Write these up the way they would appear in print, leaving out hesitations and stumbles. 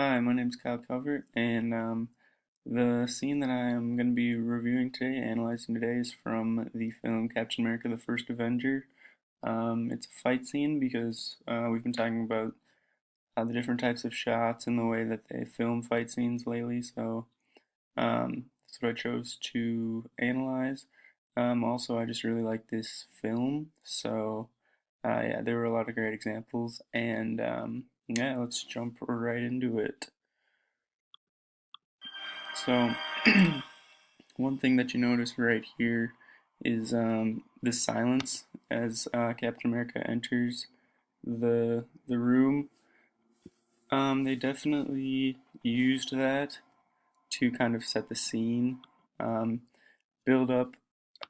Hi, my name's Kyle Calvert, and the scene that I am going to be reviewing today, analyzing today, is from the film Captain America: The First Avenger. It's a fight scene because we've been talking about the different types of shots and the way that they film fight scenes lately, so that's what I chose to analyze. Also, I just really like this film, so yeah, there were a lot of great examples, and yeah, let's jump right into it. So, one thing that you notice right here is the silence as Captain America enters the room. They definitely used that to kind of set the scene, um, build up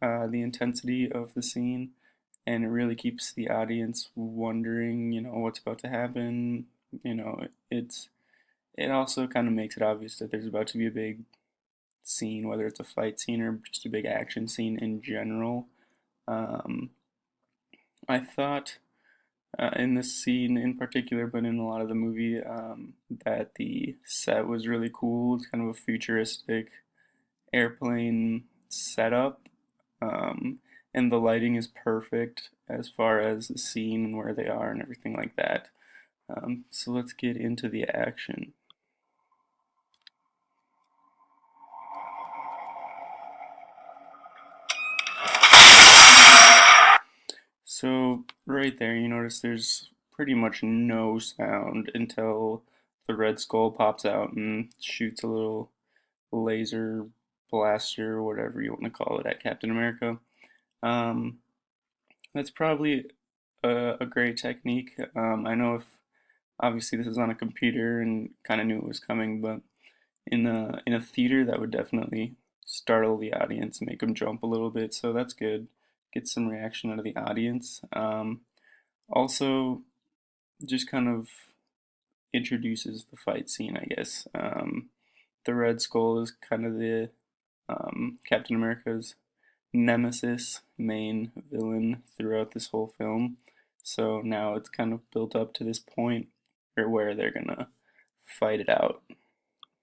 the intensity of the scene, and it really keeps the audience wondering, what's about to happen. It also kind of makes it obvious that there's about to be a big scene, whether it's a fight scene or just a big action scene in general. Um, I thought in this scene in particular, but in a lot of the movie, that the set was really cool. It's kind of a futuristic airplane setup, um, and the lighting is perfect as far as the scene and where they are and everything like that. So let's get into the action. So right there, you notice there's pretty much no sound until the Red Skull pops out and shoots a little laser blaster, or whatever you want to call it, at Captain America. Um, that's probably a great technique. I know if obviously this is on a computer and kind of knew it was coming, but in a theater that would definitely startle the audience and make them jump a little bit. So that's good. Get some reaction out of the audience. Also, just kind of introduces the fight scene, I guess. The Red Skull is kind of the Captain America's nemesis, main villain throughout this whole film. So now it's kind of built up to this point where they're gonna fight it out. You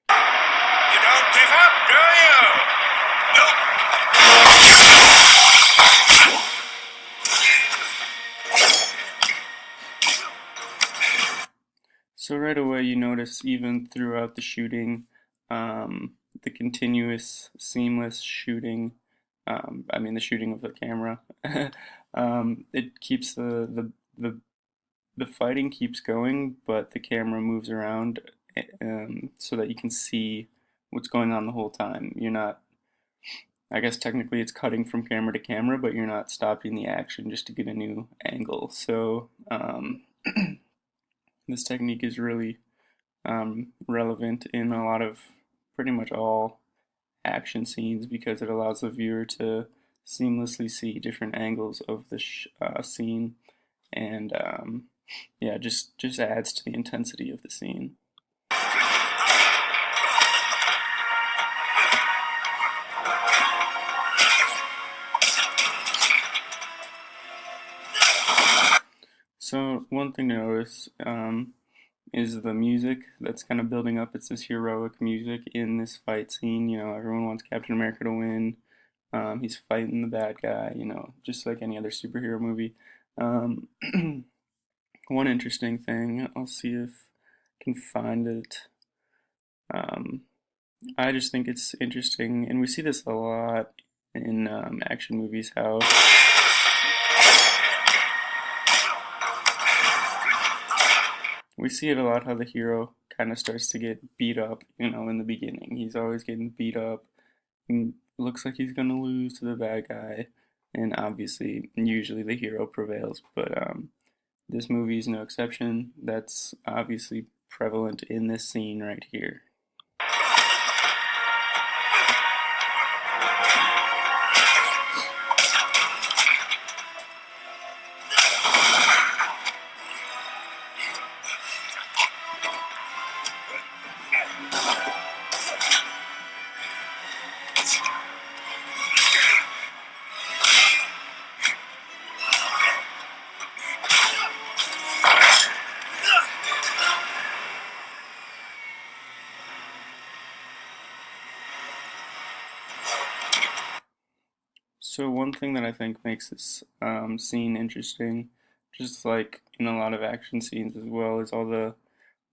don't give up, do you? Nope. So right away you notice even throughout the shooting, the continuous, seamless shooting. I mean the shooting of the camera. It keeps the fighting keeps going, but the camera moves around so that you can see what's going on the whole time. You're not, I guess technically it's cutting from camera to camera, but you're not stopping the action just to get a new angle. So this technique is really relevant in a lot of pretty much all action scenes because it allows the viewer to seamlessly see different angles of the scene, and yeah, just adds to the intensity of the scene. So one thing to notice is the music that's kind of building up. It's this heroic music in this fight scene. Everyone wants Captain America to win. He's fighting the bad guy, just like any other superhero movie. Um, One interesting thing, I'll see if I can find it. Um, I just think it's interesting, and we see this a lot in action movies, how we see it a lot how the hero kind of starts to get beat up, in the beginning. He's always getting beat up and looks like he's gonna lose to the bad guy, and obviously, usually the hero prevails, but this movie is no exception. That's obviously prevalent in this scene right here. So one thing that I think makes this scene interesting, just like in a lot of action scenes as well, is all the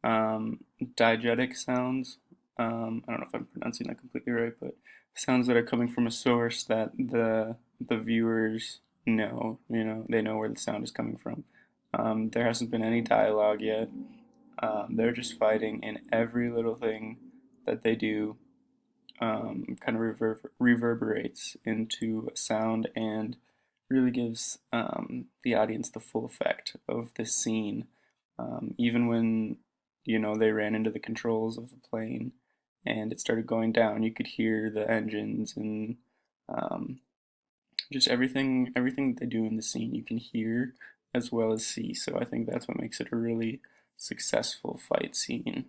diegetic sounds. I don't know if I'm pronouncing that completely right, but sounds that are coming from a source that the viewers know. They know where the sound is coming from. There hasn't been any dialogue yet. They're just fighting, and every little thing that they do kind of reverberates into a sound and really gives the audience the full effect of this scene. Even when they ran into the controls of the plane and it started going down, you could hear the engines and um, just everything that they do in the scene you can hear as well as see. So I think that's what makes it a really successful fight scene.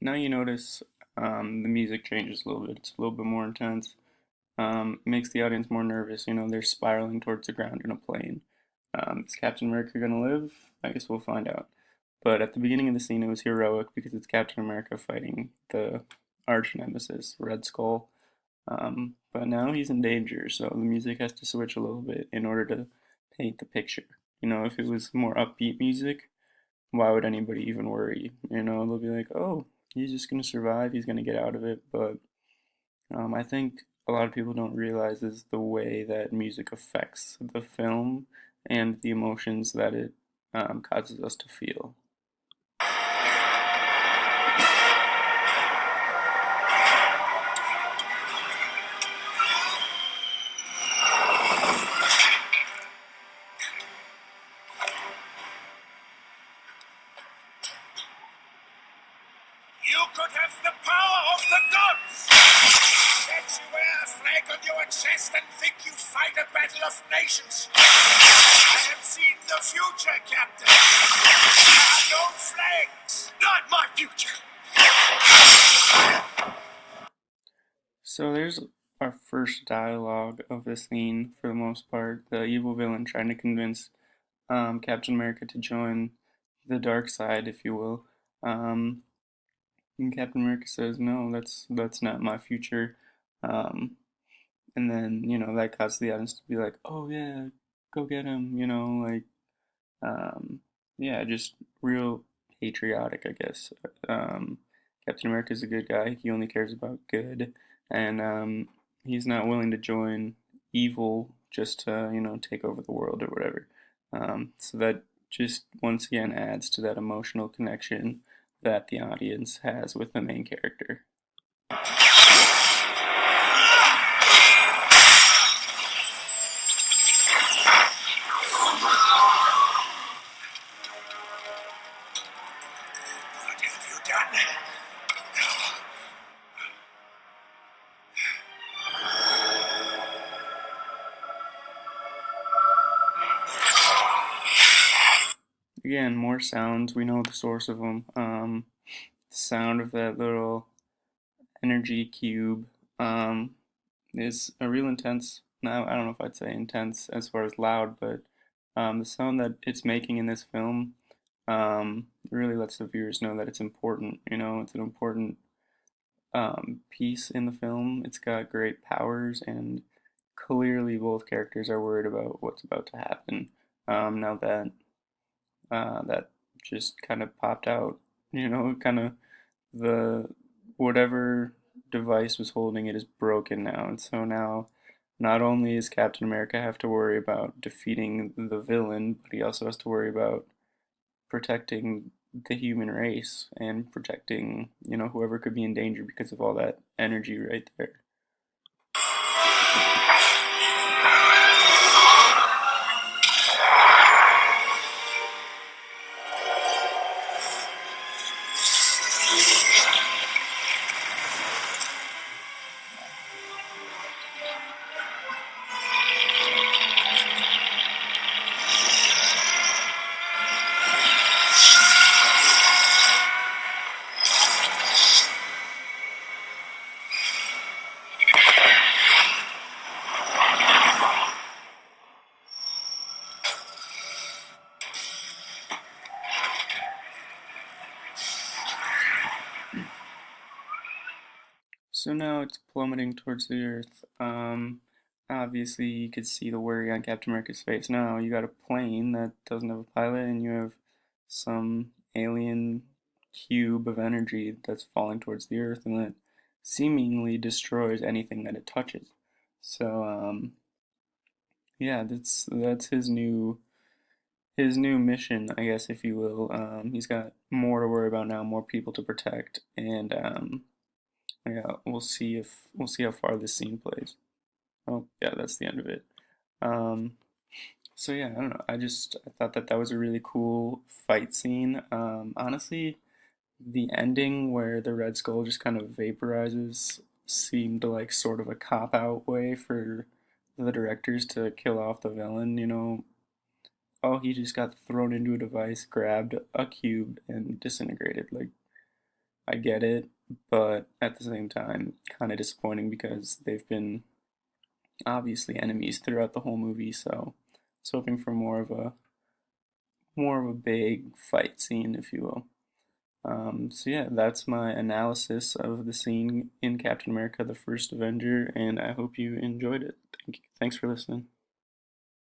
Now you notice the music changes a little bit. It's a little bit more intense. Makes the audience more nervous. They're spiraling towards the ground in a plane. Is Captain America gonna live? I guess we'll find out. But at the beginning of the scene, it was heroic because it's Captain America fighting the arch nemesis, Red Skull. But now he's in danger, so the music has to switch a little bit in order to paint the picture. If it was more upbeat music, why would anybody even worry? They'll be like, oh, he's just gonna survive, he's gonna get out of it. But I think a lot of people don't realize is the way that music affects the film and the emotions that it causes us to feel. You could have the power of the gods! Yet you wear a flag on your chest and think you fight a battle of nations. I have seen the future, Captain. There are no flags. Not my future. So there's our first dialogue of the scene for the most part. The evil villain trying to convince Captain America to join the dark side, if you will. Um, and Captain America says, "No, that's not my future." Um, and then that causes the audience to be like, "Oh yeah, go get him!" Um, yeah, just real patriotic, I guess. Um, Captain America's a good guy. He only cares about good, and he's not willing to join evil just to take over the world or whatever. So that just once again adds to that emotional connection that the audience has with the main character. What have you done? Again, more sounds. We know the source of them. The sound of that little energy cube is a real intense. Now, I don't know if I'd say intense as far as loud, but the sound that it's making in this film really lets the viewers know that it's important. It's an important piece in the film. It's got great powers, and clearly both characters are worried about what's about to happen. Now that just kind of popped out, kind of the whatever device was holding it is broken now, and so now not only does Captain America have to worry about defeating the villain, but he also has to worry about protecting the human race and protecting, whoever could be in danger because of all that energy right there. So now it's plummeting towards the Earth. Obviously you could see the worry on Captain America's face. Now you got a plane that doesn't have a pilot, and you have some alien cube of energy that's falling towards the Earth, and that seemingly destroys anything that it touches. So yeah, that's his new mission, I guess, if you will. He's got more to worry about now, more people to protect, and yeah, we'll see how far this scene plays. Oh, yeah, that's the end of it. Um, so yeah, I don't know. I thought that that was a really cool fight scene. Honestly, the ending where the Red Skull just kind of vaporizes seemed like sort of a cop out way for the directors to kill off the villain. Oh, he just got thrown into a device, grabbed a cube, and disintegrated. Like, I get it, but at the same time, kind of disappointing because they've been obviously enemies throughout the whole movie. So, I was hoping for more of a big fight scene, if you will. So yeah, that's my analysis of the scene in Captain America: The First Avenger, and I hope you enjoyed it. Thanks for listening.